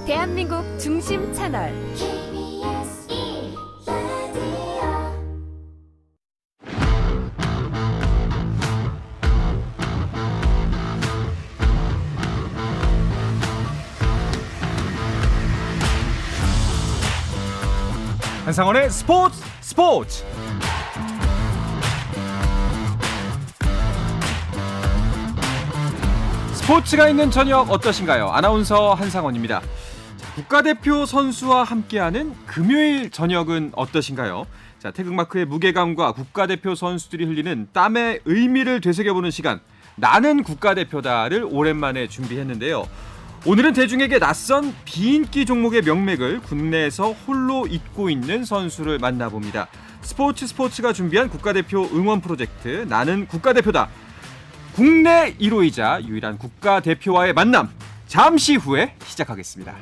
대한민국 중심 채널 KBS 1라디오 한상원의 스포츠. 스포츠가 있는 저녁 어떠신가요? 아나운서 한상원입니다. 자, 국가대표 선수와 함께하는 금요일 저녁은 어떠신가요? 자, 태극마크의 무게감과 국가대표 선수들이 흘리는 땀의 의미를 되새겨보는 시간, 나는 국가대표다를 오랜만에 준비했는데요. 오늘은 대중에게 낯선 비인기 종목의 명맥을 국내에서 홀로 잇고 있는 선수를 만나봅니다. 스포츠가 준비한 국가대표 응원 프로젝트 나는 국가대표다. 국내 1호이자 유일한 국가대표와의 만남, 잠시 후에 시작하겠습니다.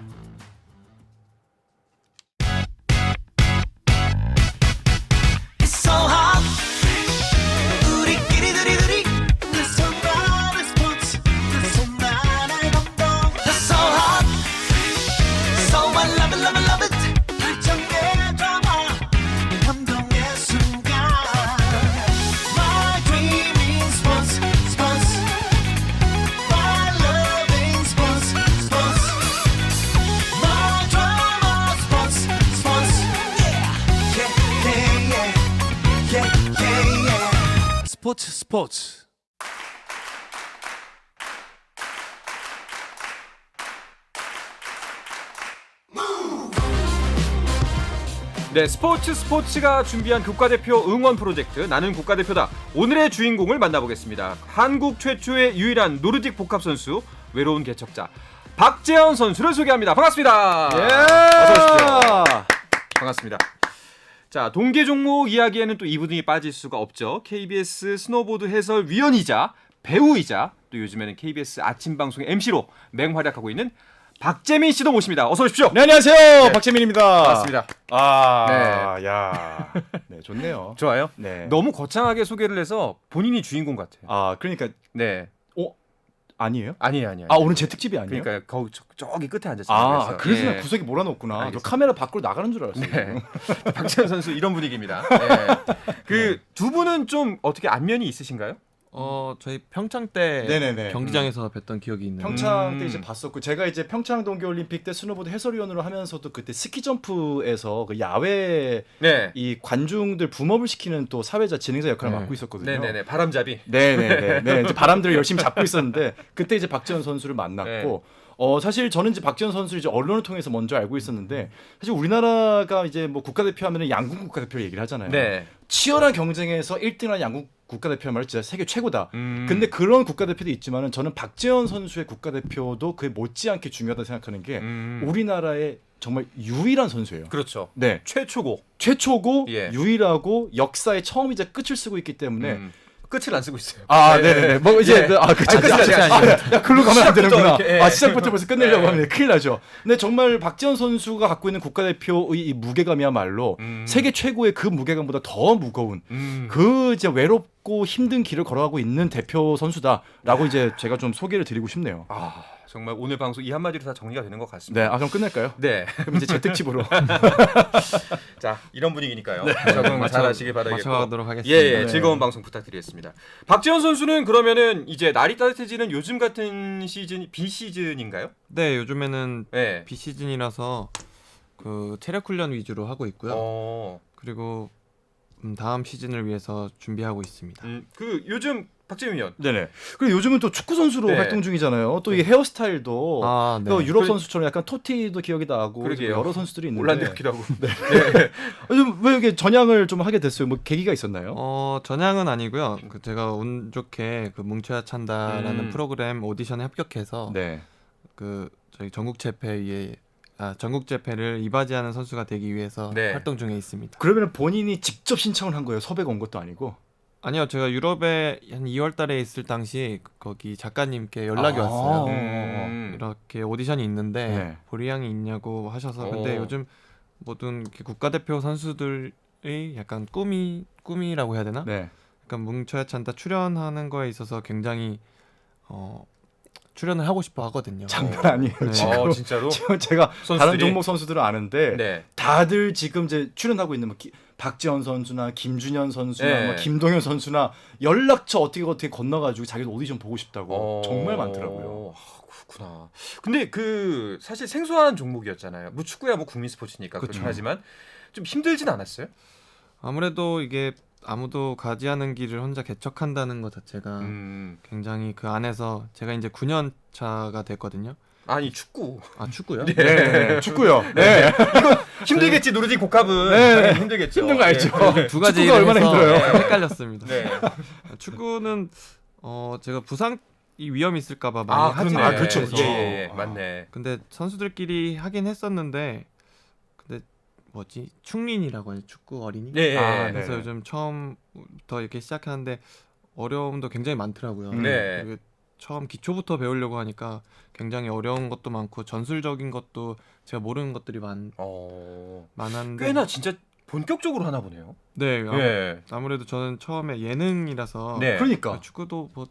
스포츠. 네, 스포츠가 준비한 국가대표 응원 프로젝트 나는 국가대표다. 오늘의 주인공을 만나보겠습니다. 한국 최초의 유일한 노르딕 복합 선수, 외로운 개척자 박재현 선수를 소개합니다. 반갑습니다. 어서 오십시오. 반갑습니다. 자, 동계 종목 이야기에는 또 이분이 빠질 수가 없죠. KBS 스노보드 해설위원이자 배우이자 또 요즘에는 KBS 아침 방송의 MC로 맹활약하고 있는 박재민 씨도 모십니다. 어서 오십시오. 네, 안녕하세요. 네. 박재민입니다. 반갑습니다. 야. 네, 좋네요. 좋아요. 네. 너무 거창하게 소개를 해서 본인이 주인공 같아요. 그러니까 네. 아니에요? 아니에요. 오늘 제 특집이 아니에요? 그러니까 거기 저기 끝에 앉았어요. 그래서 나 구석에 몰아놓구나. 저 알겠습니다. 카메라 밖으로 나가는 줄 알았어요. 네. 박재현 선수 이런 분위기입니다. 네. 그 두 분은 좀 어떻게 안면이 있으신가요? 저희 평창 때 네네네. 경기장에서 뵀던 기억이 있는데 평창 때 이제 봤었고, 제가 이제 평창 동계올림픽 때 스노보드 해설위원으로 하면서도 그때 스키점프에서 그 야외 네. 이 관중들 붐업을 시키는 또 사회자 진행자 역할을 네. 맡고 있었거든요. 네네네. 바람잡이. 네네네. 이제 바람들을 열심히 잡고 있었는데 그때 이제 박지원 선수를 만났고, 사실 저는 이제 박지원 선수를 이제 언론을 통해서 먼저 알고 있었는데, 사실 우리나라가 이제 뭐 국가대표 하면은 양궁 국가대표 얘기를 하잖아요. 네. 치열한 경쟁에서 1등한 양궁 국가대표야말로 진짜 세계 최고다. 근데 그런 국가대표도 있지만은 저는 박지원 선수의 국가대표도 그에 못지않게 중요하다 생각하는 게 우리나라의 정말 유일한 선수예요. 그렇죠. 네. 최초고 예. 유일하고 역사의 처음이자 끝을 쓰고 있기 때문에 끝을 안 쓰고 있어요. 네네네. 뭐 이제 끝이 아니에요. 야, 글로 가면 안 되는구나. 이렇게, 시작부터 벌써 끝내려고 하면 큰일 나죠. 근데 정말 박지원 선수가 갖고 있는 국가대표의 이 무게감이야말로 세계 최고의 그 무게감보다 더 무거운 그 이제 외롭고 힘든 길을 걸어가고 있는 대표 선수다라고 이제 제가 좀 소개를 드리고 싶네요. 정말 오늘 방송 이 한마디로 다 정리가 되는 것 같습니다. 네, 그럼 끝낼까요? 네. 그럼 이제 제 특집으로. 자, 이런 분위기니까요. 적응 잘하시길 바라겠고. 맞춰가도록 하겠습니다. 예, 네. 즐거운 방송 부탁드리겠습니다. 박지원 선수는 그러면은 이제 날이 따뜻해지는 요즘 같은 시즌 비시즌인가요? 네, 요즘에는 네. 비시즌이라서 그 체력 훈련 위주로 하고 있고요. 그리고 다음 시즌을 위해서 준비하고 있습니다. 그 요즘 박재민 위원. 네네. 그리고 요즘은 또 축구 선수로 네. 활동 중이잖아요. 또 이 헤어스타일도 네. 또 유럽 그래- 선수처럼 약간 토티도 기억이 나고 그러게요. 여러 선수들이 있는데. 올란드 같기도 하고. 네. 왜 이렇게 전향을 좀 하게 됐어요? 뭐 계기가 있었나요? 전향은 아니고요. 그 제가 운 좋게 그 뭉쳐야 찬다라는 프로그램 오디션에 합격해서 네. 그 저희 전국 재패를 이바지하는 선수가 되기 위해서 네. 활동 중에 있습니다. 그러면 본인이 직접 신청을 한 거예요? 섭외가 온 것도 아니고? 아니요, 제가 유럽에 한 2월달에 있을 당시 거기 작가님께 연락이 왔어요. 이렇게 오디션이 있는데 네. 보리양이 있냐고 하셔서 근데 요즘 모든 국가대표 선수들의 약간 꿈이라고 해야 되나? 네. 약간 뭉쳐야 찬다 출연하는 거에 있어서 굉장히 출연을 하고 싶어 하거든요. 장난 아니에요. 네. 지금, 진짜로? 지금 제가 선수들이? 다른 종목 선수들을 아는데 네. 다들 지금 이제 출연하고 있는 뭐 박지원 선수나 김준현 선수나 네. 뭐 김동현 선수나 연락처 어떻게 건너가지고 자기도 오디션 보고 싶다고 정말 많더라고요. 그렇구나. 근데 그 사실 생소한 종목이었잖아요. 뭐 축구야 뭐 국민 스포츠니까 그렇긴 그쵸. 하지만 좀 힘들진 않았어요? 아무래도 이게 아무도 가지 않은 길을 혼자 개척한다는 것 자체가 굉장히 그 안에서 제가 이제 9년 차가 됐거든요. 아니 축구. 아 축구요? 네, 축구요. 네. 힘들겠지 노르딕 복합은. 네. 힘들겠죠. 힘든 거 알죠? 네. 두 가지 축구가 얼마나 해서 힘들어요. 헷갈렸습니다. 네. 축구는 제가 부상 이 위험이 있을까봐 많이 하지 그러네. 그렇죠, 않아서 그렇죠. 예, 맞네. 근데 선수들끼리 하긴 했었는데 근데 뭐지 충린이라고 하죠 축구 어린이. 네. 아, 그래서 네네. 요즘 처음부터 이렇게 시작하는데 어려움도 굉장히 많더라고요. 네. 그리고 처음 기초부터 배우려고 하니까 굉장히 어려운 것도 많고 전술적인 것도 제가 모르는 것들이 많았는데 꽤나 진짜 본격적으로 하나 보네요. 네 예. 아무래도 저는 처음에 예능이라서 네. 그러니까 축구도 뭐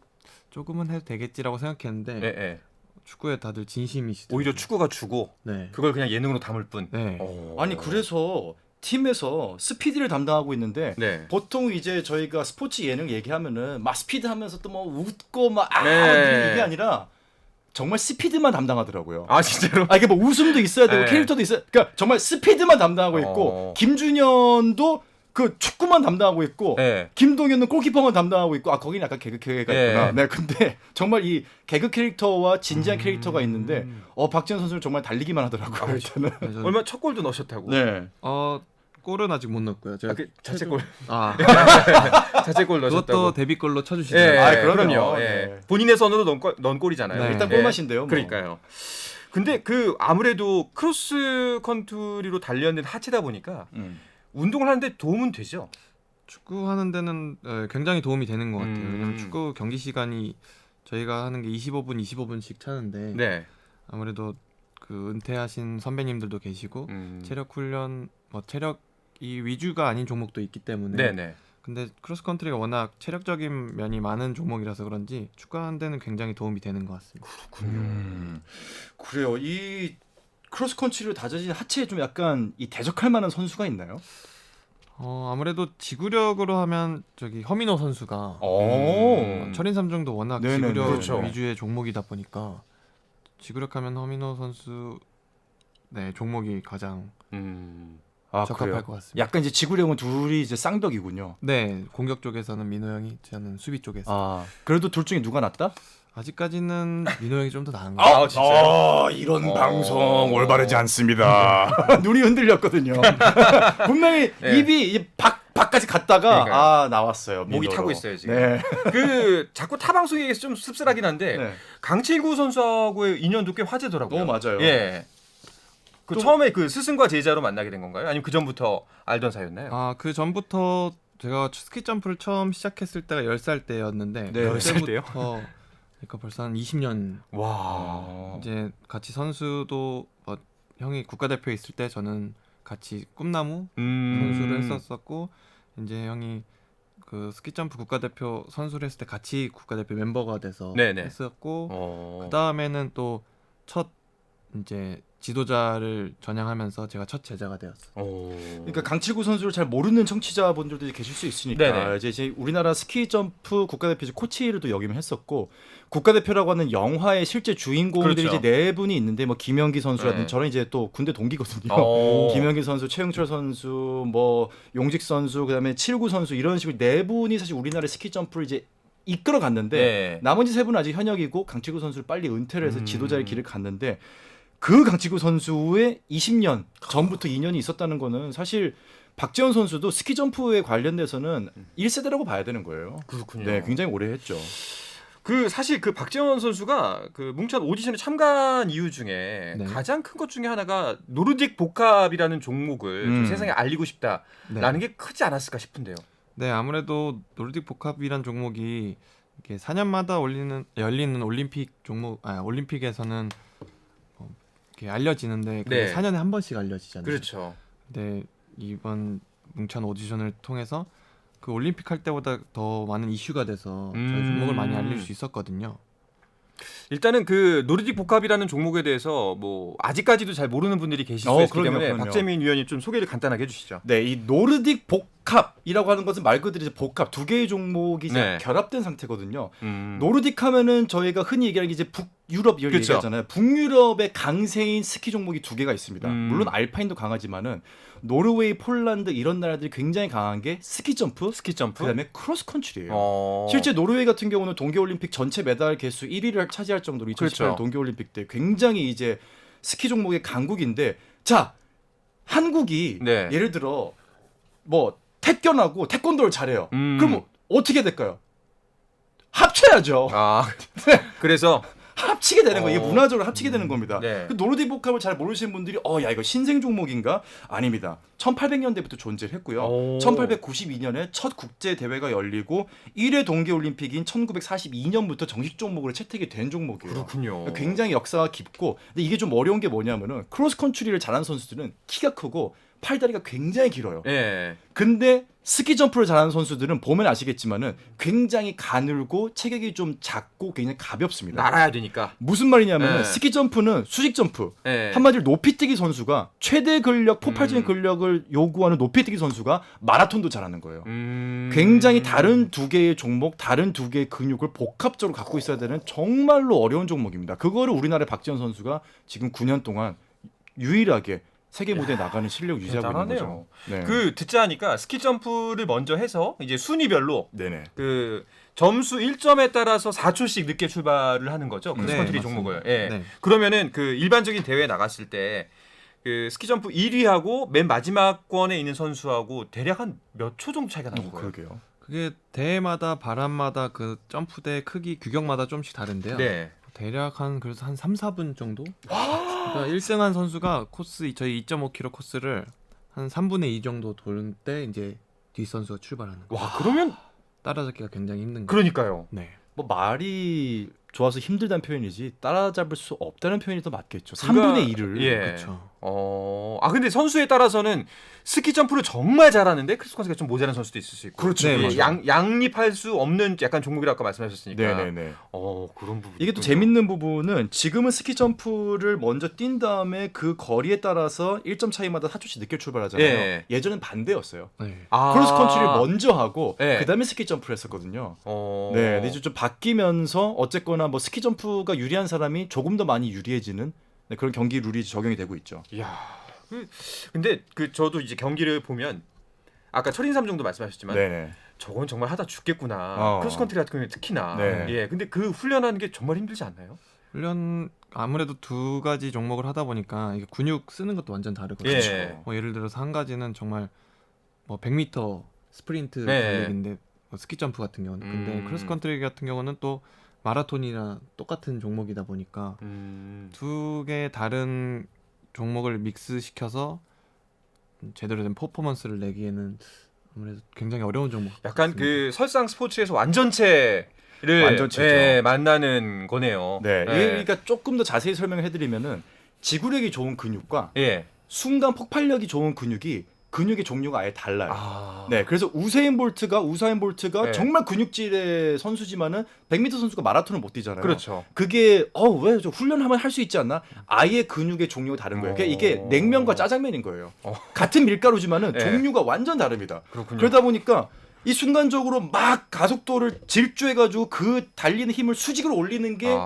조금은 해도 되겠지라고 생각했는데 예, 예. 축구에 다들 진심이시더라고요. 오히려 축구가 주고 네. 그걸 그냥 예능으로 담을 뿐. 네. 아니 그래서 팀에서 스피드를 담당하고 있는데 네. 보통 이제 저희가 스포츠 예능 얘기하면은 막 스피드 하면서 또 뭐 웃고 막 네. 이게 아니라 정말 스피드만 담당하더라고요. 아 진짜로? 이게 뭐 웃음도 있어야 되고 네. 캐릭터도 있어야. 그러니까 정말 스피드만 담당하고 있고 김준현도 그 축구만 담당하고 있고 네. 김동현은 골키퍼만 담당하고 있고 거기는 약간 개그 캐릭터가 네. 있구나. 네, 근데 정말 이 개그 캐릭터와 진지한 캐릭터가 있는데 박지현 선수는 정말 달리기만 하더라고요. 일단은. 네, 저는- 얼마 첫 골도 넣으셨다고? 네. 골은 아직 못 넣었고요. 제가 자책골. 아 자책골 넣으셨다고. 그것도 데뷔골로 쳐주시죠. 예, 그럼요. 예. 네. 본인의 선으로 넣은 골이잖아요. 네. 일단 예. 꿀맛인데요. 뭐. 그러니까요. 근데 그 아무래도 크로스 컨트리로 단련된 하체다 보니까 운동을 하는데 도움은 되죠. 축구 하는 데는 굉장히 도움이 되는 것 같아요. 왜냐면 음. 축구 경기 시간이 저희가 하는 게 25분씩 차는데 네. 아무래도 그 은퇴하신 선배님들도 계시고 체력 훈련 체력이 위주가 아닌 종목도 있기 때문에 네네. 근데 크로스컨트리가 워낙 체력적인 면이 많은 종목이라서 그런지 축구하는 데는 굉장히 도움이 되는 것 같습니다. 그래요. 이 크로스 컨트리로 다져진 하체에 좀 약간 이 대적할 만한 선수가 있나요? 아무래도 지구력으로 하면 저기 허민호 선수가 철인 3종도 워낙 네네, 지구력 그렇죠. 위주의 종목이다 보니까 지구력하면 허민호 선수 종목이 가장 적합할 그래요. 것 같습니다. 약간 이제 지구력은 둘이 이제 쌍덕이군요. 네, 공격 쪽에서는 민호 형이, 저는 수비 쪽에서. 그래도 둘 중에 누가 낫다? 아직까지는 민호 형이 좀 더 나은 것 같아요. 진짜요? 이런 방송 올바르지 않습니다. 눈이 흔들렸거든요. 분명히 네. 입이 밖까지 갔다가 그러니까요. 나왔어요. 목이 민호로. 타고 있어요 지금. 네. 그 자꾸 타 방송에 얘기해서 좀 씁쓸하긴 한데 네. 강칠구 선수하고의 인연도 꽤 화제더라고요. 맞아요. 예. 그 또- 처음에 그 스승과 제자로 만나게 된 건가요? 아니면 그 전부터 알던 사이였나요? 그 전부터 제가 스키 점프를 처음 시작했을 때가 10살 때였는데 네, 10살 때요? 그러니까 벌써 한 20년 와. 이제 같이 선수도 형이 국가대표에 있을 때 저는 같이 꿈나무 선수를 했었었고 이제 형이 그 스키 점프 국가대표 선수를 했을 때 같이 국가대표 멤버가 돼서 네네. 했었고 그 다음에는 또 첫 이제 지도자를 전향하면서 제가 첫 제자가 되었어요. 그러니까 강칠구 선수를 잘 모르는 청취자분들도 계실 수 있으니까 네네. 이제 우리나라 스키 점프 국가대표 코치를 또 역임을 했었고 국가대표라고 하는 영화의 실제 주인공들이 그렇죠. 이제 네 분이 있는데 뭐 김연기 선수라든지 네. 저는 이제 또 군대 동기거든요. 오. 김연기 선수, 최영철 선수, 뭐 용직 선수, 그다음에 칠구 선수 이런 식으로 네 분이 사실 우리나라 스키 점프를 이제 이끌어 갔는데 네. 나머지 세 분은 아직 현역이고 강칠구 선수를 빨리 은퇴를 해서 지도자의 길을 갔는데 그 강칠구 선수의 20년 전부터 인연이 있었다는 거는 사실 박지원 선수도 스키 점프에 관련돼서는 1세대라고 봐야 되는 거예요. 그렇군요. 네, 굉장히 오래 했죠. 그 사실 그 박재원 선수가 그 뭉찬 오디션에 참가한 이유 중에 네. 가장 큰 것 중에 하나가 노르딕 복합이라는 종목을 좀 세상에 알리고 싶다라는 게 크지 않았을까 싶은데요. 네, 아무래도 노르딕 복합이란 종목이 이렇게 4년마다 열리는 올림픽 올림픽에서는 이렇게 알려지는데 그게 네. 4년에 한 번씩 알려지잖아요. 그렇죠. 근데 이번 뭉찬 오디션을 통해서 그 올림픽 할 때보다 더 많은 이슈가 돼서 저희 종목을 많이 알릴 수 있었거든요. 일단은 그 노르딕 복합이라는 종목에 대해서 뭐 아직까지도 잘 모르는 분들이 계실 수 있기 때문에 그럼요. 박재민 위원님 좀 소개를 간단하게 해주시죠. 네, 이 노르딕 복합이라고 하는 것은 말 그대로 이제 복합 두 개의 종목이 이제 네. 결합된 상태거든요. 노르딕 하면은 저희가 흔히 얘기하는 게 이제 북유럽 이걸 그쵸. 얘기하잖아요. 북유럽의 강세인 스키 종목이 두 개가 있습니다. 물론 알파인도 강하지만은 노르웨이, 폴란드 이런 나라들이 굉장히 강한 게 스키 점프, 그다음에 크로스 컨트리예요. 실제 노르웨이 같은 경우는 동계올림픽 전체 메달 개수 1위를 차지할 정도로 2018년 그렇죠. 동계올림픽 때 굉장히 이제 스키 종목의 강국인데, 자 한국이 네. 예를 들어 뭐 태권하고 태권도를 잘해요. 그럼 뭐 어떻게 될까요? 합쳐야죠. 아, 그래서 합치게 되는 거예요. 이게 문화적으로 합치게 되는 겁니다. 네. 그 노르딕 복합을 잘 모르시는 분들이 야 이거 신생 종목인가? 아닙니다. 1800년대부터 존재를 했고요. 오. 1892년에 첫 국제 대회가 열리고 1회 동계 올림픽인 1942년부터 정식 종목으로 채택이 된 종목이에요. 그렇군요. 굉장히 역사가 깊고, 근데 이게 좀 어려운 게 뭐냐면은 크로스 컨트리를 잘하는 선수들은 키가 크고 팔다리가 굉장히 길어요. 예. 근데 스키 점프를 잘하는 선수들은 보면 아시겠지만은 굉장히 가늘고 체격이 좀 작고 굉장히 가볍습니다. 날아야 되니까. 무슨 말이냐면은 네. 스키 점프는 수직 점프. 예. 한마디로 높이뛰기 선수가 최대 근력, 폭발적인 근력을 요구하는 높이뛰기 선수가 마라톤도 잘하는 거예요. 굉장히 다른 두 개의 종목, 다른 두 개의 근육을 복합적으로 갖고 있어야 되는 정말로 어려운 종목입니다. 그거를 우리나라의 박지현 선수가 지금 9년 동안 유일하게 세계 무대에 나가는 실력 유지하고 있는 대단하네요. 거죠. 네. 그 듣자 하니까 스키 점프를 먼저 해서 이제 순위별로 네네. 그 점수 1점에 따라서 4초씩 늦게 출발을 하는 거죠. 네, 크로스컨트리 맞습니다. 종목을. 예. 네. 그러면은 그 일반적인 대회에 나갔을 때 그 스키 점프 1위하고 맨 마지막 권에 있는 선수하고 대략 한 몇 초 정도 차이가 나는 거예요. 그러게요. 그게 대회마다 바람마다 그 점프대 크기 규격마다 좀씩 다른데요. 네. 대략 그래서 한 3, 4분 정도? 그러니까 1등한 선수가 코스 저희 2.5km 코스를 한 3분의 2 정도 도는 때 이제 뒷 선수가 출발하는 거예요. 와, 그러면 따라잡기가 굉장히 힘든 거예요. 그러니까요. 네. 뭐 말이 좋아서 힘들다는 표현이지 따라잡을 수 없다는 표현이 더 맞겠죠. 그러니까, 3분의 1을. 예. 그렇죠. 근데 선수에 따라서는 스키 점프를 정말 잘하는데 크로스컨트리가 좀 모자란 선수도 있을 수 있고. 그렇죠. 네, 예, 맞아요. 양립할 수 없는 약간 종목이라고 아까 말씀하셨으니까. 네네네. 그런 부분. 이게 또 재밌는 부분은 지금은 스키 점프를 먼저 뛴 다음에 그 거리에 따라서 1점 차이마다 4초씩 늦게 출발하잖아요. 예. 예전엔 반대였어요. 네. 크로스 컨트리를 먼저 하고 예. 그다음에 스키 점프를 했었거든요. 네. 근데 이제 좀 바뀌면서 어쨌거나 뭐 스키 점프가 유리한 사람이 조금 더 많이 유리해지는 그런 경기 룰이 적용이 되고 있죠. 이야. 근데 저도 이제 경기를 보면 아까 철인삼 정도 말씀하셨지만 네네. 저건 정말 하다 죽겠구나. 크로스컨트리 같은 경우는 특히나. 네. 예. 근데 그 훈련하는 게 정말 힘들지 않나요? 훈련 아무래도 두 가지 종목을 하다 보니까 이게 근육 쓰는 것도 완전 다르거든요. 예. 뭐 예를 들어서 한 가지는 정말 뭐 100m 스프린트 네. 달리기인데 뭐 스키 점프 같은 경우는 근데 크로스 컨트리 같은 경우는 또 마라톤이나 똑같은 종목이다 보니까 두 개의 다른 종목을 믹스시켜서 제대로 된 퍼포먼스를 내기에는 아무래도 굉장히 어려운 종목. 약간 같습니다. 그 설상 스포츠에서 완전체를 완전체죠. 예, 만나는 거네요. 네. 예. 이게 그러니까 조금 더 자세히 설명을 해드리면은 지구력이 좋은 근육과 예. 순간 폭발력이 좋은 근육의 종류가 아예 달라요. 아. 네, 그래서 우사인 볼트가 네. 정말 근육질의 선수지만은 100m 선수가 마라톤을 못 뛰잖아요. 그렇죠. 그게 왜 저 훈련하면 할 수 있지 않나? 아예 근육의 종류가 다른 거예요. 그러니까 이게 냉면과 짜장면인 거예요. 같은 밀가루지만은 네. 종류가 완전 다릅니다. 그렇군요. 그러다 보니까 이 순간적으로 막 가속도를 질주해가지고 그 달리는 힘을 수직으로 올리는 게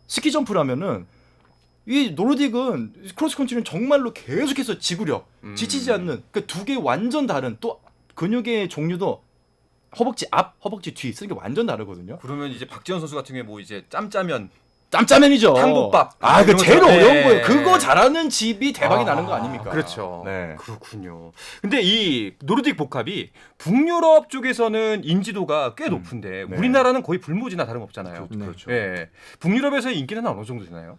스키 점프라면은 이 노르딕은 크로스컨트리는 정말로 계속해서 지구력 지치지 않는 그 두 개 완전 다른 또 근육의 종류도 허벅지 앞, 허벅지 뒤 쓰는 게 완전 다르거든요. 그러면 이제 박지원 선수 같은 경우에 뭐 이제 짬짜면 짬짜면이죠. 탕국밥. 그 제일 이런 거죠. 어려운 네. 거예요. 그거 잘하는 집이 대박이 나는 거 아닙니까? 그렇죠. 네. 그렇군요. 근데 이 노르딕 복합이 북유럽 쪽에서는 인지도가 꽤 높은데 네. 우리나라는 거의 불모지나 다름없잖아요. 그렇죠. 예. 북유럽에서의 인기는 어느 정도 되나요?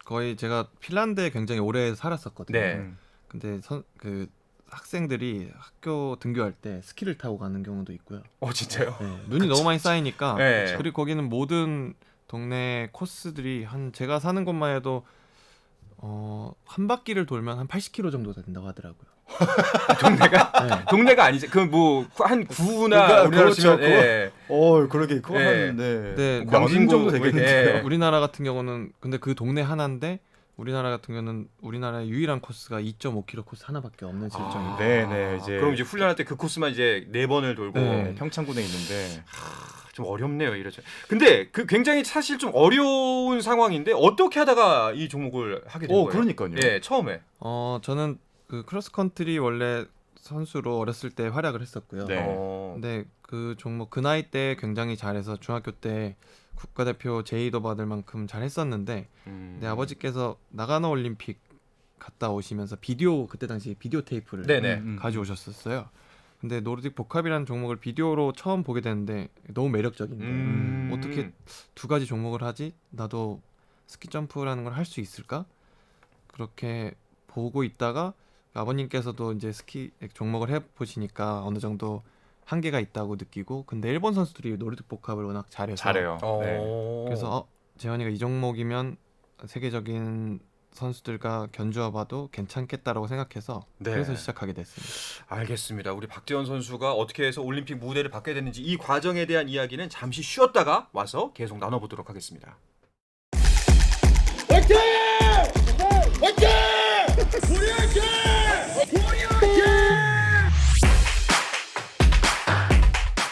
거의 제가 핀란드에 굉장히 오래 살았었거든요. 네. 근데 그 학생들이 학교 등교할 때 스키를 타고 가는 경우도 있고요. 진짜요? 네, 눈이 너무 많이 쌓이니까 네. 그리고 거기는 모든 동네 코스들이 제가 사는 곳만 해도 한 바퀴를 돌면 한 80km 정도 된다고 하더라고요. 동네가 네. 동네가 아니지. 그 뭐 한 구나 그러니까 우리나라 그렇죠. 치면 예. 그러게 그거 예. 하는데 네, 광진 정도 뭐, 되겠는데요. 예. 우리나라 같은 경우는 근데 그 동네 하나인데 우리나라 같은 경우는 우리나라의 유일한 코스가 2.5km 코스 하나밖에 없는 실정입니다. 네네 이제 그럼 이제 훈련할 때 그 코스만 이제 4번을 돌고 네. 평창군에 있는데 좀 어렵네요, 이러죠. 근데 그 굉장히 사실 좀 어려운 상황인데 어떻게 하다가 이 종목을 하게 된 거예요? 그러니까요. 예, 처음에. 저는 그 크로스컨트리 원래 선수로 어렸을 때 활약을 했었고요. 네. 근데 그 종목 그 나이 때 굉장히 잘해서 중학교 때 국가대표 제의도 받을 만큼 잘했었는데 내 아버지께서 나가노 올림픽 갔다 오시면서 비디오 그때 당시 비디오 테이프를 네네. 가져오셨었어요. 근데 노르딕 복합이라는 종목을 비디오로 처음 보게 됐는데 너무 매력적인 거예요. 어떻게 두 가지 종목을 하지? 나도 스키 점프라는 걸 할 수 있을까? 그렇게 보고 있다가 아버님께서도 이제 스키 종목을 해보시니까 어느 정도 한계가 있다고 느끼고 근데 일본 선수들이 노르딕 복합을 워낙 잘해서 잘해요. 네. 그래서 재현이가 이 종목이면 세계적인 선수들과 견주어봐도 괜찮겠다라고 생각해서 네. 그래서 시작하게 됐습니다. 알겠습니다. 우리 박재원 선수가 어떻게 해서 올림픽 무대를 받게 됐는지 이 과정에 대한 이야기는 잠시 쉬었다가 와서 계속 나눠보도록 하겠습니다. 화이팅! 화이팅! 우리 화이팅! 우리 화이팅!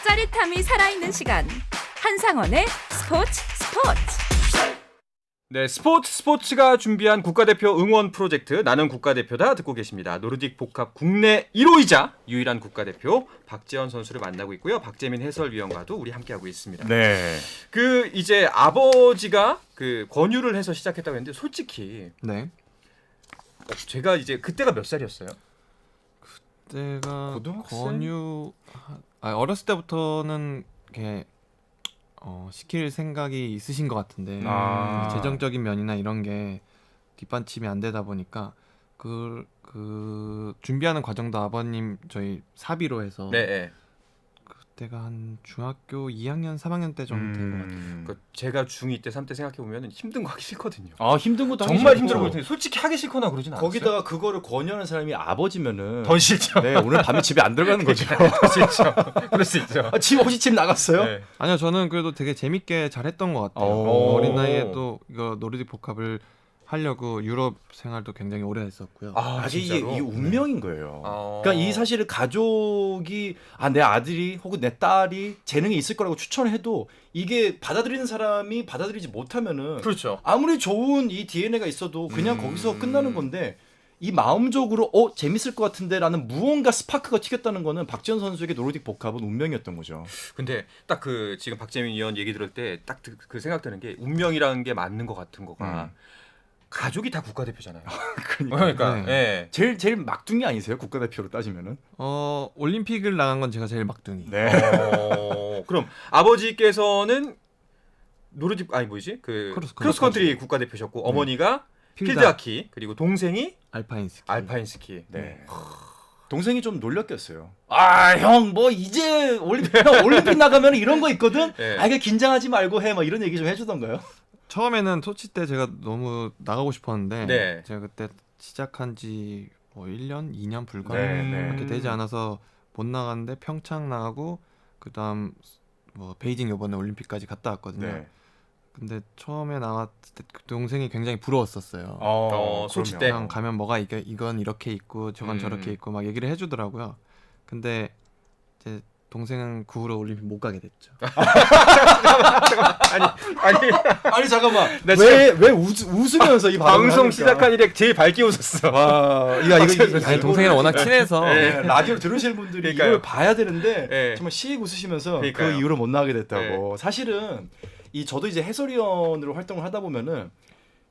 짜릿함이 살아있는 시간. 한상원의 스포츠. 네, 스포츠가 준비한 국가대표 응원 프로젝트 나는 국가대표다 듣고 계십니다. 노르딕 복합 국내 1호이자 유일한 국가대표 박재원 선수를 만나고 있고요. 박재민 해설위원과도 우리 함께하고 있습니다. 네. 그 이제 아버지가 그 권유를 해서 시작했다고 했는데 솔직히 네. 제가 이제 그때가 몇 살이었어요? 그때가 고등학생? 어렸을 때부터는 이렇게 시킬 생각이 있으신 것 같은데 재정적인 면이나 이런 게 뒷받침이 안 되다 보니까 그 준비하는 과정도 아버님 저희 사비로 해서 네. 그때가 한 중학교 2학년 3학년 때 정도 된 것 같아요. 그 제가 중2 때 3때 생각해 보면 힘든 거 하기 싫거든요. 힘든 것도 정말 하기 힘들어 싫고. 보일 텐데 솔직히 하기 싫거나 그러진 않았어요. 거기다가 그거를 권유하는 사람이 아버지면은 더 싫죠. 네, 오늘 밤에 집에 안 들어가는 거죠. 그렇죠. 그럴 수 있죠. 집 혹시 집 나갔어요? 네. 아니요, 저는 그래도 되게 재밌게 잘했던 것 같아요. 오. 어린 나이에도 이거 노르딕 복합을 하려고 유럽 생활도 굉장히 오래 했었고요. 아직 이게 운명인 거예요. 아. 그러니까 이 사실을 가족이 내 아들이 혹은 내 딸이 재능이 있을 거라고 추천해도 이게 받아들이는 사람이 받아들이지 못하면은 그렇죠. 아무리 좋은 이 DNA가 있어도 그냥 거기서 끝나는 건데 이 마음적으로 재밌을 것 같은데라는 무언가 스파크가 튀겼다는 거는 박지원 선수에게 노르딕 복합은 운명이었던 거죠. 근데 딱 그 지금 박재민 위원 얘기 들을 때 딱 그 생각드는 게 운명이라는 게 맞는 것 같은 거가 가족이 다 국가대표잖아요. 그러니까. 네. 예. 제일 막둥이 아니세요? 국가대표로 따지면은. 올림픽을 나간 건 제가 제일 막둥이. 네. 그럼 아버지께서는 크로스컨트리 국가대표셨고 어머니가 필드하키 그리고 동생이 알파인 스키. 알파인 스키. 네. 동생이 좀 놀렸겠어요. 형 뭐 이제 올림픽 나가면 이런 거 있거든. 네. 이게 긴장하지 말고 해. 막 이런 얘기 좀 해주던가요? 처음에는 소치 때 제가 너무 나가고 싶었는데 네. 제가 그때 시작한 지 1년, 2년 불과 네. 그렇게 되지 않아서 못 나갔는데 평창 나가고 그다음 베이징 이번에 올림픽까지 갔다 왔거든요. 네. 근데 처음에 나왔을 때 그 동생이 굉장히 부러웠었어요. 소치 그럼요. 때. 그냥 가면 뭐가 이건 이렇게 있고 저건 저렇게 있고 막 얘기를 해주더라고요. 근데 제 동생은 그 후로 올림픽 못 가게 됐죠. 아니 잠깐만. 나 왜 웃으면서 이 방송 시작한 이래 제일 밝게 웃었어. 아니 동생이랑 워낙 친해서 네. 라디오 들으실 분들이 그러니까요. 이걸 봐야 되는데 네. 정말 씩 웃으시면서 그러니까요. 그 이후로 못 나가게 됐다고. 사실은 저도 이제 해설위원으로 활동을 하다 보면은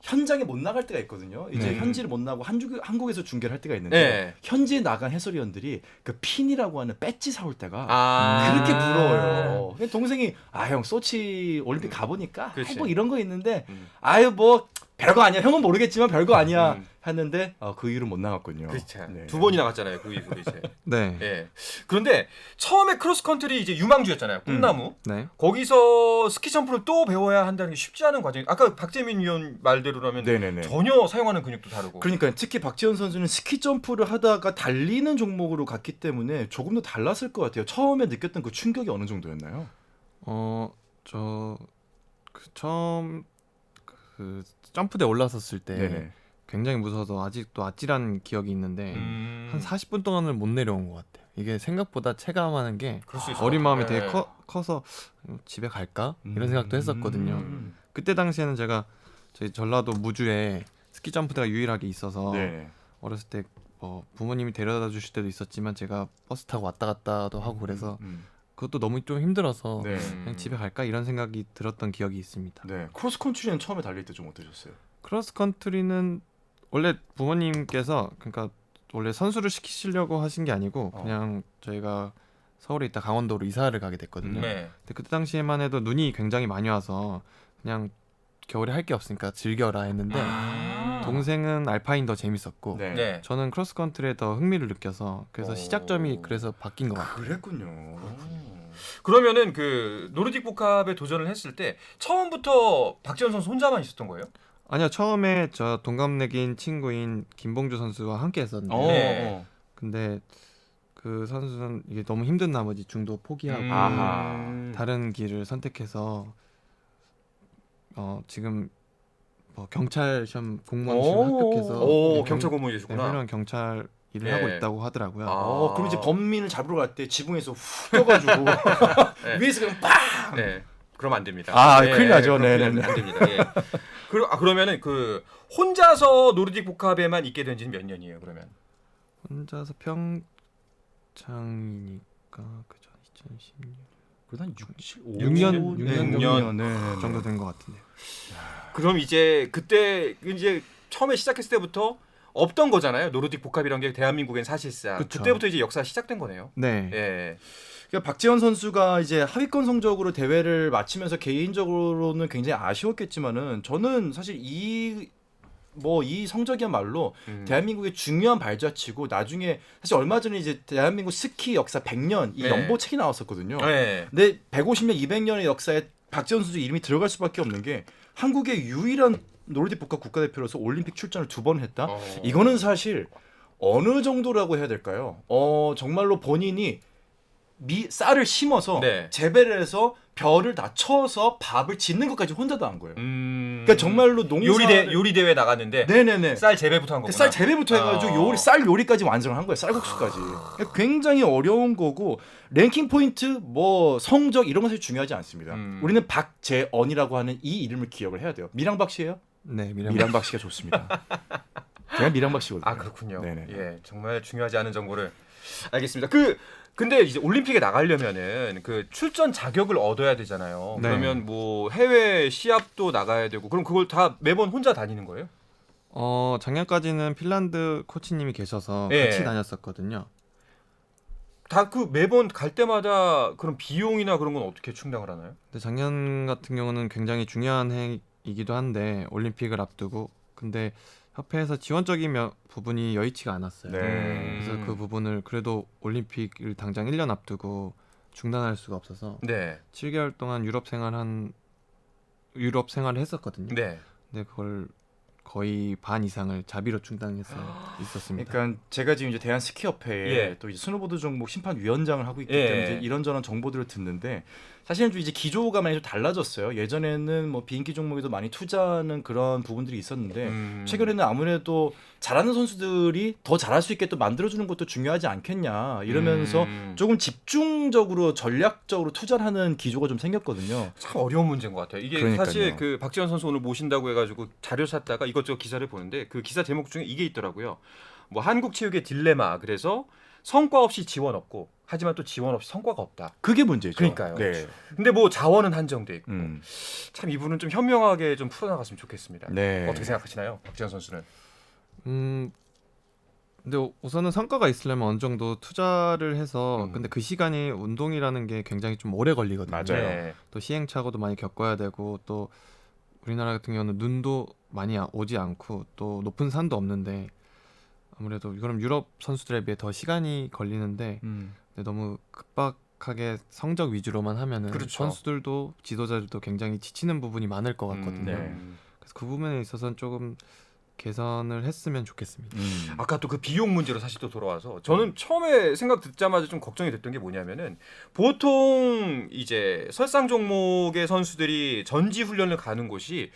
현장에 못 나갈 때가 있거든요. 이제 현지를 못 나고 한국에서 중계를 할 때가 있는데 네. 현지에 나간 해설위원들이 그 핀이라고 하는 배지 사올 때가 그렇게 그렇게 부러워요. 동생이 형 소치 올림픽 가보니까 그렇지. 뭐 이런 거 있는데 음. 뭐 별거 아니야. 형은 모르겠지만 별거 아니야. 했는데 그 이후로 못 나갔군요. 그렇죠. 네. 두 번이 나갔잖아요. 그 이후로 이제. 네. 예. 그런데 처음에 크로스컨트리 이제 유망주였잖아요. 꿈나무. 네. 거기서 스키 점프를 또 배워야 한다는 게 쉽지 않은 과정. 아까 박재민 위원 말대로라면 네네네. 전혀 사용하는 근육도 다르고. 그러니까 특히 박지현 선수는 스키 점프를 하다가 달리는 종목으로 갔기 때문에 조금 더 달랐을 것 같아요. 처음에 느꼈던 그 충격이 어느 정도였나요? 저 처음 그 점프대 올라섰을 때 네네. 굉장히 무서워서 아직도 아찔한 기억이 있는데 한 40분 동안을 못 내려온 것 같아요. 이게 생각보다 체감하는 게 그럴 수 있을 어린 것 마음이 같아요. 되게 커서 집에 갈까 이런 생각도 했었거든요. 음. 그때 당시에는 제가 저희 전라도 무주에 스키 점프대가 유일하게 있어서 네. 어렸을 때 부모님이 데려다 주실 때도 있었지만 제가 버스 타고 왔다 갔다도 하고 그래서 그것도 너무 좀 힘들어서 네. 그냥 집에 갈까 이런 생각이 들었던 기억이 있습니다. 네. 크로스컨트리는 처음에 달릴 때 좀 어떠셨어요? 크로스컨트리는 원래 부모님께서 그러니까 원래 선수를 시키시려고 하신 게 아니고 그냥 저희가 서울에 있다 강원도로 이사를 가게 됐거든요. 네. 근데 그때 당시에만 해도 눈이 굉장히 많이 와서 그냥 겨울에 할 게 없으니까 즐겨라 했는데 동생은 알파인 더 재밌었고 네. 네. 저는 크로스컨트리에 더 흥미를 느껴서 그래서 오. 시작점이 그래서 바뀐 것 같아요. 그랬군요. 그러면은 그 노르딕 복합에 도전을 했을 때 처음부터 박지현 선수 혼자만 있었던 거예요? 아니요, 처음에 저 동갑내기인 친구인 김봉주 선수와 함께 했었는데 네. 근데 그 선수는 이게 너무 힘든 나머지 중도 포기하고 아하. 다른 길을 선택해서 지금 뭐 경찰 시험 공무원 시험 합격해서 오, 네, 경찰 고문이 네, 되셨구나. 훌륭한 경찰 일을 네. 하고 있다고 하더라고요. 그럼 이제 범인을 잡으러 갈 때 지붕에서 훅 떠가지고 네. 위에서 그냥 빡. 네. 그럼 안 됩니다. 아, 큰일 나죠. 그럼 네네네. 안 됩니다. 예. 그러면은 그 혼자서 노르딕 복합에만 있게 된 지는 몇 년이에요, 그러면? 혼자서 평창이니까 그죠 2016 그래도 한 6, 7, 5, 6년 네, 6년. 네. 정도 된 것 같은데요. 그럼 이제 그때 이제 처음에 시작했을 때부터 없던 거잖아요. 노르딕 복합이란 게 대한민국엔 사실상. 그쵸. 그때부터 이제 역사가 시작된 거네요. 네. 예. 그러니까 박지현 선수가 이제 하위권 성적으로 대회를 마치면서 개인적으로는 굉장히 아쉬웠겠지만은 저는 사실 이 성적이야말로 대한민국의 중요한 발자취고 나중에 사실 얼마 전에 이제 대한민국 스키 역사 100년 이 네. 연보책이 나왔었거든요. 네. 근데 150년, 200년의 역사에 박지현 선수 이름이 들어갈 수밖에 없는 게 한국의 유일한 노르딕 복합 국가대표로서 올림픽 출전을 2번 했다. 이거는 사실 어느 정도라고 해야 될까요? 정말로 본인이 쌀을 심어서 네. 재배를 해서 벼를 다 쳐서 밥을 짓는 것까지 혼자 다 한 거예요. 그러니까 그러니까 정말로 농사 요리 대회 나갔는데 네네네. 쌀 재배부터 한 거구나. 쌀 재배부터 해가지고 쌀 요리까지 완성을 한 거예요. 쌀국수까지. 그러니까 굉장히 어려운 거고 랭킹 포인트, 뭐 성적 이런 것이 중요하지 않습니다. 우리는 박재언이라고 하는 이 이름을 기억을 해야 돼요. 미랑박 씨예요? 네, 미랑박 씨가 좋습니다. 제가 미랑박 씨거든요. 아 그렇군요. 네네. 예, 정말 중요하지 않은 정보를 알겠습니다. 근데 이제 올림픽에 나가려면은 그 출전 자격을 얻어야 되잖아요. 네. 그러면 뭐 해외 시합도 나가야 되고 그럼 그걸 다 매번 혼자 다니는 거예요? 작년까지는 핀란드 코치님이 계셔서 예. 같이 다녔었거든요. 다 그 매번 갈 때마다 그런 비용이나 그런 건 어떻게 충당을 하나요? 근데 작년 같은 경우는 굉장히 중요한 해이기도 한데 올림픽을 앞두고 근데 협회에서 지원적인 부분이 여의치가 않았어요. 네. 그래서 그 부분을 그래도 올림픽을 당장 1년 앞두고 중단할 수가 없어서 네. 7개월 동안 유럽 생활을 했었거든요. 네. 근데 그걸 거의 반 이상을 자비로 충당해서 있었습니다. 그러니까 제가 지금 이제 대한 스키협회에 예. 또 이제 스노보드 종목 심판위원장을 하고 있기 예. 때문에 이제 이런저런 정보들을 듣는데 사실은 좀 이제 기조가 많이 좀 달라졌어요. 예전에는 뭐 비인기 종목에도 많이 투자하는 그런 부분들이 있었는데 최근에는 아무래도 잘하는 선수들이 더 잘할 수 있게 또 만들어주는 것도 중요하지 않겠냐 이러면서 조금 집중적으로 전략적으로 투자를 하는 기조가 좀 생겼거든요. 참 어려운 문제인 것 같아요. 이게 그러니까요. 사실 그 박지원 선수 오늘 모신다고 해가지고 자료 찾다가 이것저것 기사를 보는데 그 기사 제목 중에 이게 있더라고요. 뭐 한국 체육의 딜레마. 그래서 성과 없이 지원 없고 하지만 또 지원 없이 성과가 없다. 그게 문제죠. 그러니까요. 네. 근데 뭐 자원은 한정돼 있고 음. 참 이분은 좀 현명하게 좀 풀어나갔으면 좋겠습니다. 네. 어떻게 생각하시나요, 박지원 선수는? 근데 우선은 성과가 있으려면 어느 정도 투자를 해서 근데 그 시간이 운동이라는 게 굉장히 좀 오래 걸리거든요. 맞아요. 네. 또 시행착오도 많이 겪어야 되고 또 우리나라 같은 경우는 눈도 많이 오지 않고 또 높은 산도 없는데 아무래도 그럼 유럽 선수들에 비해 더 시간이 걸리는데 근데 너무 급박하게 성적 위주로만 하면은 그렇죠. 선수들도 지도자들도 굉장히 지치는 부분이 많을 것 같거든요. 네. 그래서 그 부분에 있어서는 조금 개선을 했으면 좋겠습니다. 아까 또 그 비용 문제로 사실 또 돌아와서 저는 처음에 생각 듣자마자 좀 걱정이 됐던 게 뭐냐면은 보통 이제 설상 종목의 선수들이 전지 훈련을 가는 곳이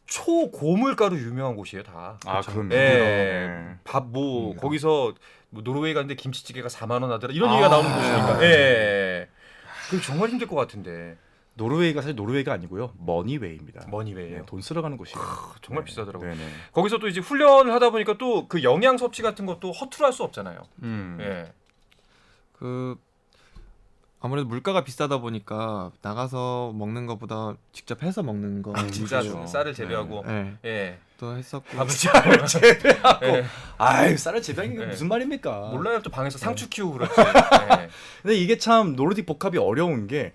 초고물가로 유명한 곳이에요 다. 아, 그럼요. 예. 밥 뭐 거기서 뭐 노르웨이 갔는데 김치찌개가 4만 원 하더라 이런 얘기가 나오는 곳이니까. 예. 그 정말 힘들 것 같은데. 노르웨이가 사실 노르웨이가 아니고요. 머니웨이입니다. 머니웨이요. 네, 돈 쓰러 가는 곳이에요. 정말 비싸더라고요. 네네. 거기서 또 이제 훈련을 하다 보니까 또 그 영양 섭취 같은 것도 허투루 할 수 없잖아요. 예. 그 아무래도 물가가 비싸다 보니까 나가서 먹는 것보다 직접 해서 먹는 거 진짜 위주로 쌀을 재배하고 네, 예. 또 했었고 밥을 재배하고 예. 아유, 쌀을 재배하는 게 네. 무슨 말입니까? 몰라요. 또 방에서 상추 키우고 그렇지. 예. 근데 이게 참 노르딕 복합이 어려운 게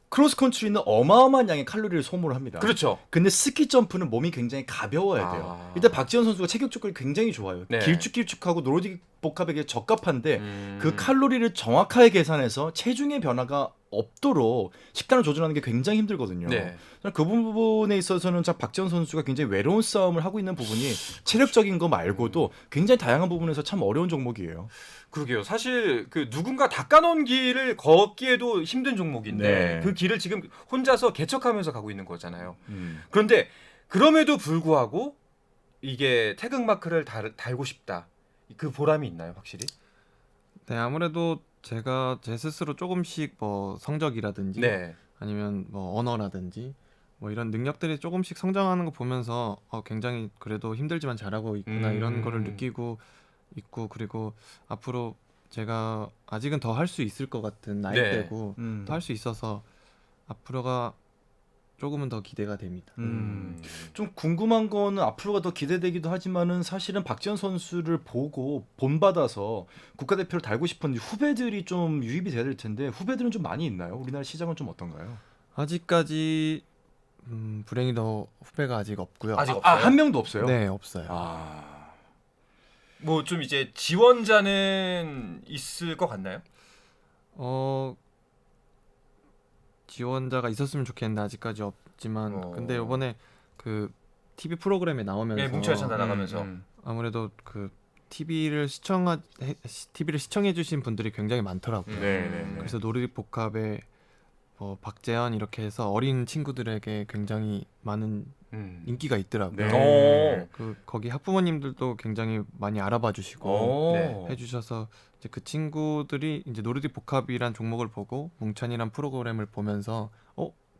크로스컨트리는 어마어마한 양의 칼로리를 소모를 합니다. 그렇죠. 근데 스키 점프는 몸이 굉장히 가벼워야 돼요. 아. 일단 박지원 선수가 체격 조건이 굉장히 좋아요. 네. 길쭉길쭉하고 노르딕 복합에게 적합한데 그 칼로리를 정확하게 계산해서 체중의 변화가 없도록 식단을 조절하는 게 굉장히 힘들거든요. 네. 그 부분에 있어서는 참 박지원 선수가 굉장히 외로운 싸움을 하고 있는 부분이 체력적인 거 말고도 굉장히 다양한 부분에서 참 어려운 종목이에요. 그러게요. 사실 그 누군가 닦아놓은 길을 걷기에도 힘든 종목인데 네. 그 길을 지금 혼자서 개척하면서 가고 있는 거잖아요. 그런데 그럼에도 불구하고 이게 태극마크를 달고 싶다. 그 보람이 있나요, 확실히? 네, 아무래도 제가 제 스스로 조금씩 뭐 성적이라든지 네. 아니면 뭐 언어라든지 뭐 이런 능력들이 조금씩 성장하는 거 보면서 굉장히 그래도 힘들지만 잘하고 있구나 이런 거를 느끼고 있고 그리고 앞으로 제가 아직은 더 할 수 있을 것 같은 나이대고 더 할 수 있어서 앞으로가 조금은 더 기대가 됩니다. 좀 궁금한 거는 앞으로가 더 기대되기도 하지만은 사실은 박지원 선수를 보고 본받아서 국가대표를 달고 싶은 후배들이 좀 유입이 돼야 될 텐데 후배들은 좀 많이 있나요? 우리나라 시장은 좀 어떤가요? 아직까지 불행히도 후배가 아직 없고요. 아직 없어요. 한 명도 없어요? 네, 없어요. 뭐 좀 이제 지원자는 있을 것 같나요? 지원자가 있었으면 좋겠는데 아직까지 없지만 근데 이번에 그 TV 프로그램에 나오면서 네, 뭉쳐야 찬다 나가면서 아무래도 그 TV를 시청해 주신 분들이 굉장히 많더라고요. 그래서 노르딕 복합에 박재현 이렇게 해서 어린 친구들에게 굉장히 많은 인기가 있더라고요. 네. 거기 학부모님들도 굉장히 많이 알아봐 주시고 네. 해주셔서 이제 그 친구들이 이제 노르딕 복합이란 종목을 보고 뭉찬이란 프로그램을 보면서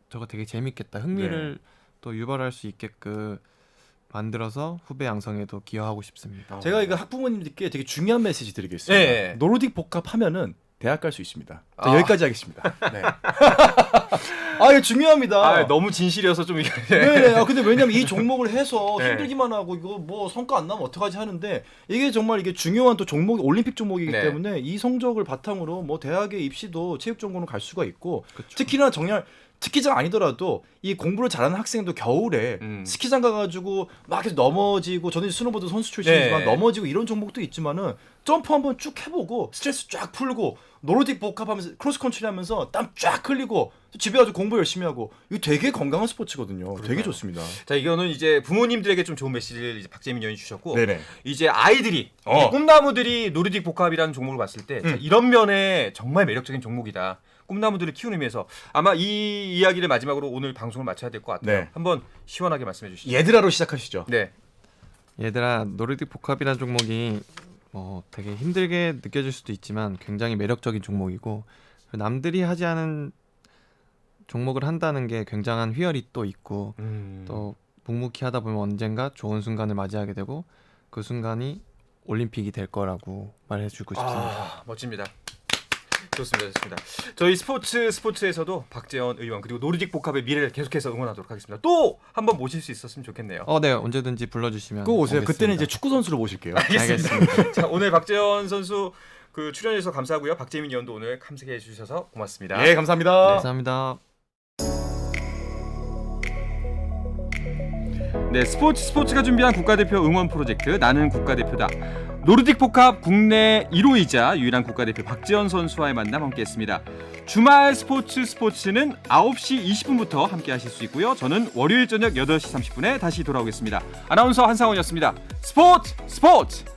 저거 되게 재밌겠다 흥미를 또 유발할 수 있게끔 만들어서 후배 양성에도 기여하고 싶습니다. 제가 이거 학부모님들께 되게 중요한 메시지 드리겠습니다. 네. 노르딕 복합 하면은 대학 갈 수 있습니다. 자, 아. 여기까지 하겠습니다. 네. 이거 중요합니다. 너무 진실이어서 좀 이게 네. 근데 왜냐면 이 종목을 해서 네. 힘들기만 하고 이거 뭐 성과 안 나면 어떡하지 하는데 이게 정말 이게 중요한 또 종목이 올림픽 종목이기 네. 때문에 이 성적을 바탕으로 뭐 대학에 입시도 체육 전공으로 갈 수가 있고 그쵸. 특히나 정말 스키장 아니더라도 이 공부를 잘하는 학생도 겨울에 스키장 가가지고 막 계속 넘어지고 저는 스노보드 선수 출신이지만 네. 넘어지고 이런 종목도 있지만은 점프 한번 쭉 해보고 스트레스 쫙 풀고 노르딕 복합하면서 크로스컨트리 하면서 땀 쫙 흘리고 집에 가서 공부 열심히 하고 이거 되게 건강한 스포츠거든요. 되게 좋습니다. 자 이거는 이제 부모님들에게 좀 좋은 메시지를 이제 박재민 위원이 주셨고 네네. 이제 아이들이 이제 꿈나무들이 노르딕 복합이라는 종목을 봤을 때 자, 이런 면에 정말 매력적인 종목이다. 꿈나무들을 키우는 의미에서 아마 이 이야기를 마지막으로 오늘 방송을 마쳐야 될 것 같아요. 네. 한번 시원하게 말씀해 주시죠. 얘들아로 시작하시죠. 네. 얘들아 노르딕 복합이라는 종목이 되게 힘들게 느껴질 수도 있지만 굉장히 매력적인 종목이고 남들이 하지 않은 종목을 한다는 게 굉장한 희열이 또 있고 또 묵묵히 하다 보면 언젠가 좋은 순간을 맞이하게 되고 그 순간이 올림픽이 될 거라고 말해주고 싶습니다. 멋집니다. 좋습니다. 좋습니다. 저희 스포츠에서도 박재현 의원 그리고 노르딕 복합의 미래를 계속해서 응원하도록 하겠습니다. 또 한번 모실 수 있었으면 좋겠네요. 네, 언제든지 불러주시면 꼭 오세요. 오겠습니다. 그때는 이제 축구 선수를 모실게요. 알겠습니다. 자 오늘 박재현 선수 그 출연해 주셔서 감사하고요. 박재민 의원도 오늘 참석해 주셔서 고맙습니다. 네, 감사합니다. 감사합니다. 네, 스포츠가 준비한 국가대표 응원 프로젝트 나는 국가대표다. 노르딕 복합 국내 1호이자 유일한 국가대표 박지원 선수와의 만남 함께했습니다. 주말 스포츠는 9시 20분부터 함께하실 수 있고요. 저는 월요일 저녁 8시 30분에 다시 돌아오겠습니다. 아나운서 한상원이었습니다. 스포츠!